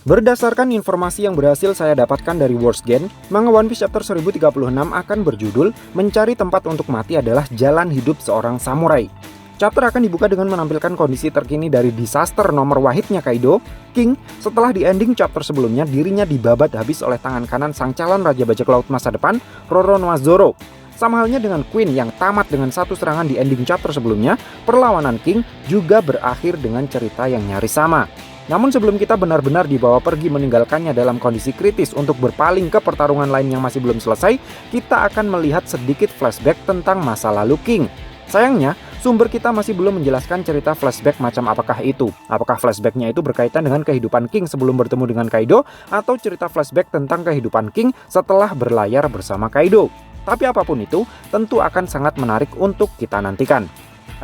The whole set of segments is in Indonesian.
Berdasarkan informasi yang berhasil saya dapatkan dari Wordsgen, manga One Piece chapter 1036 akan berjudul Mencari Tempat Untuk Mati adalah Jalan Hidup Seorang Samurai. Chapter akan dibuka dengan menampilkan kondisi terkini dari disaster nomor wahidnya Kaido, King, setelah di ending chapter sebelumnya dirinya dibabat habis oleh tangan kanan sang calon Raja Bajak Laut masa depan, Roronoa Zoro. Sama halnya dengan Queen yang tamat dengan satu serangan di ending chapter sebelumnya, perlawanan King juga berakhir dengan cerita yang nyaris sama. Namun sebelum kita benar-benar dibawa pergi meninggalkannya dalam kondisi kritis untuk berpaling ke pertarungan lain yang masih belum selesai, kita akan melihat sedikit flashback tentang masa lalu King. Sayangnya, sumber kita masih belum menjelaskan cerita flashback macam apakah itu. Apakah flashbacknya itu berkaitan dengan kehidupan King sebelum bertemu dengan Kaido, atau cerita flashback tentang kehidupan King setelah berlayar bersama Kaido. Tapi apapun itu, tentu akan sangat menarik untuk kita nantikan.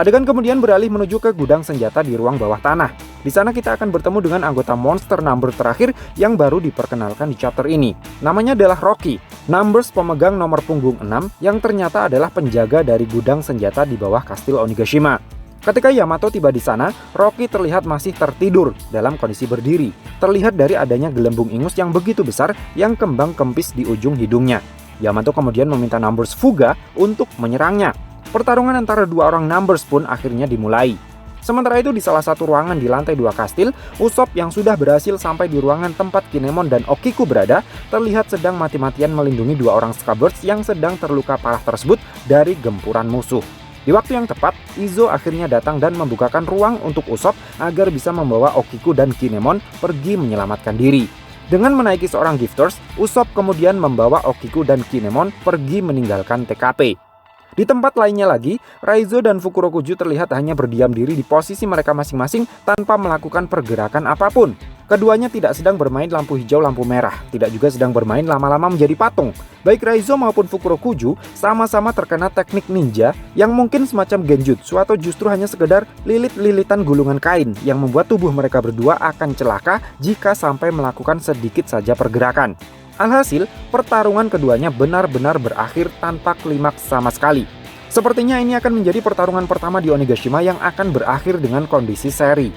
Adegan kemudian beralih menuju ke gudang senjata di ruang bawah tanah. Di sana kita akan bertemu dengan anggota monster Number terakhir yang baru diperkenalkan di chapter ini. Namanya adalah Rocky, Numbers pemegang nomor punggung 6 yang ternyata adalah penjaga dari gudang senjata di bawah kastil Onigashima. Ketika Yamato tiba di sana, Rocky terlihat masih tertidur dalam kondisi berdiri. Terlihat dari adanya gelembung ingus yang begitu besar yang kembang kempis di ujung hidungnya. Yamato kemudian meminta Numbers Fuga untuk menyerangnya. Pertarungan antara dua orang Numbers pun akhirnya dimulai. Sementara itu di salah satu ruangan di lantai 2 kastil, Usopp yang sudah berhasil sampai di ruangan tempat Kinemon dan Okiku berada, terlihat sedang mati-matian melindungi dua orang Scabbards yang sedang terluka parah tersebut dari gempuran musuh. Di waktu yang tepat, Izo akhirnya datang dan membukakan ruang untuk Usopp agar bisa membawa Okiku dan Kinemon pergi menyelamatkan diri. Dengan menaiki seorang Gifters, Usopp kemudian membawa Okiku dan Kinemon pergi meninggalkan TKP. Di tempat lainnya lagi, Raizo dan Fukurokuju terlihat hanya berdiam diri di posisi mereka masing-masing tanpa melakukan pergerakan apapun. Keduanya tidak sedang bermain lampu hijau lampu merah, tidak juga sedang bermain lama-lama menjadi patung. Baik Raizo maupun Fukurokuju sama-sama terkena teknik ninja yang mungkin semacam genjutsu atau justru hanya sekedar lilit-lilitan gulungan kain yang membuat tubuh mereka berdua akan celaka jika sampai melakukan sedikit saja pergerakan. Alhasil, pertarungan keduanya benar-benar berakhir tanpa klimaks sama sekali. Sepertinya ini akan menjadi pertarungan pertama di Onigashima yang akan berakhir dengan kondisi seri.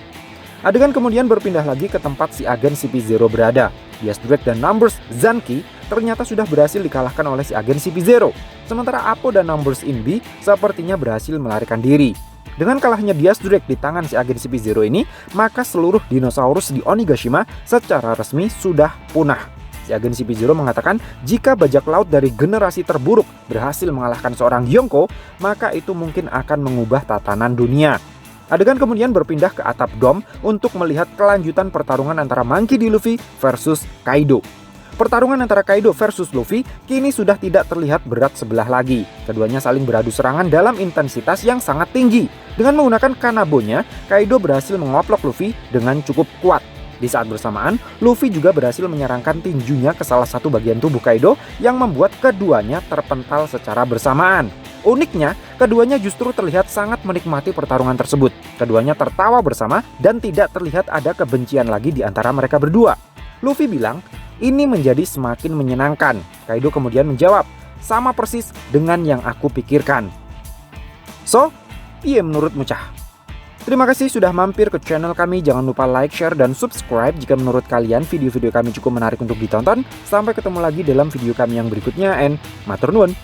Adegan kemudian berpindah lagi ke tempat si agen CP0 berada. Diaz Drake dan Numbers Zanki ternyata sudah berhasil dikalahkan oleh si agen CP0. Sementara Apo dan Numbers Inbi sepertinya berhasil melarikan diri. Dengan kalahnya Diaz Drake di tangan si agen CP0 ini, maka seluruh dinosaurus di Onigashima secara resmi sudah punah. Si agen CP0 mengatakan jika bajak laut dari generasi terburuk berhasil mengalahkan seorang Yonko, maka itu mungkin akan mengubah tatanan dunia. Adegan kemudian berpindah ke atap dom untuk melihat kelanjutan pertarungan antara Monkey D. Luffy versus Kaido. Pertarungan antara Kaido versus Luffy kini sudah tidak terlihat berat sebelah lagi. Keduanya saling beradu serangan dalam intensitas yang sangat tinggi. Dengan menggunakan Kanabonya, Kaido berhasil mengoplok Luffy dengan cukup kuat. Di saat bersamaan, Luffy juga berhasil menyerangkan tinjunya ke salah satu bagian tubuh Kaido yang membuat keduanya terpental secara bersamaan. Uniknya, keduanya justru terlihat sangat menikmati pertarungan tersebut. Keduanya tertawa bersama dan tidak terlihat ada kebencian lagi di antara mereka berdua. Luffy bilang, ini menjadi semakin menyenangkan. Kaido kemudian menjawab, sama persis dengan yang aku pikirkan. So, iya menurutmu Cah? Terima kasih sudah mampir ke channel kami. Jangan lupa like, share, dan subscribe jika menurut kalian video-video kami cukup menarik untuk ditonton. Sampai ketemu lagi dalam video kami yang berikutnya, and matur nuwun.